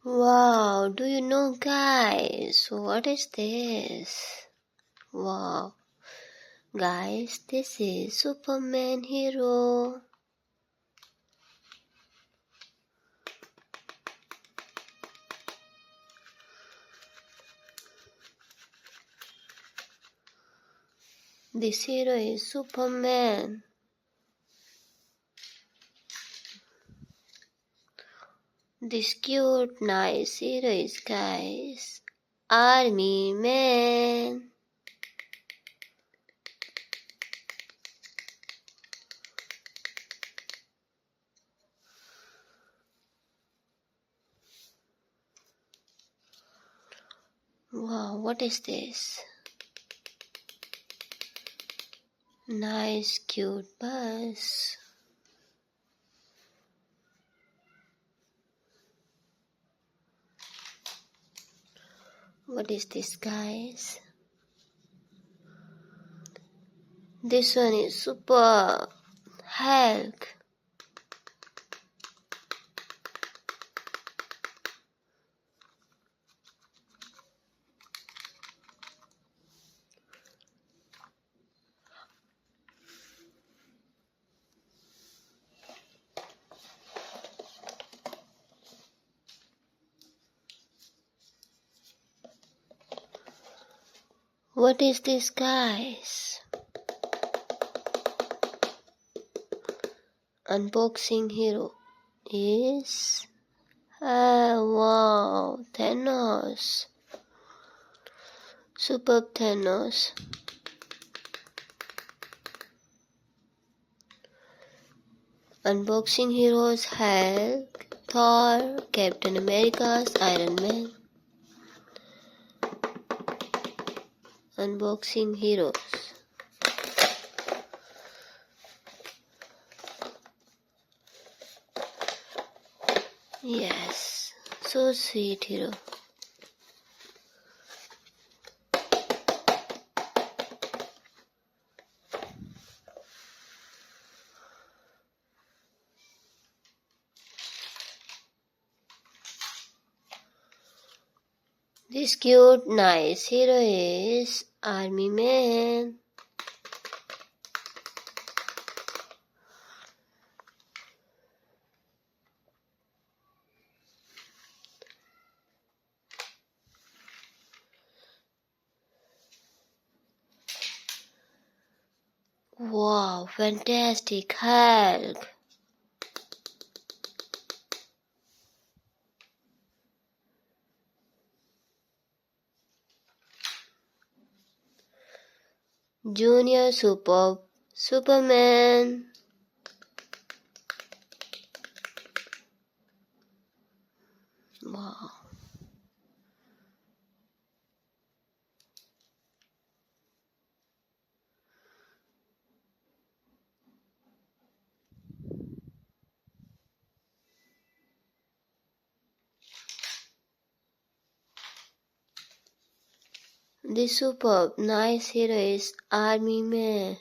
Wow, do you know, guys, what is this? Wow, guys, this is Superman hero. This hero is Superman. This cute, nice hero is, guys, Army Man. Wow, what is this? Nice, cute bus. What is this, guys? This one is Super Hulk. What is this, guys? Unboxing hero is wow, Thanos. Superb Thanos. Unboxing heroes Hulk, Thor, Captain America's Iron Man. Unboxing heroes. Yes, so sweet hero. This cute, nice hero is Army Man. Wow, fantastic Hulk. Junior Superman. Wow. This superb, nice hero is Army Man.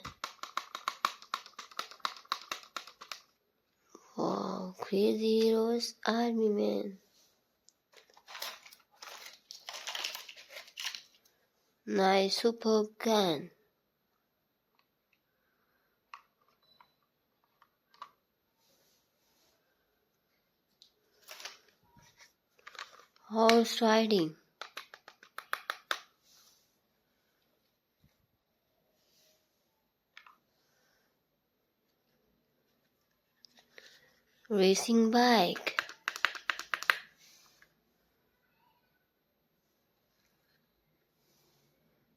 Wow, crazy heroes, Army Man. Nice superb gun. Horse riding. Racing bike.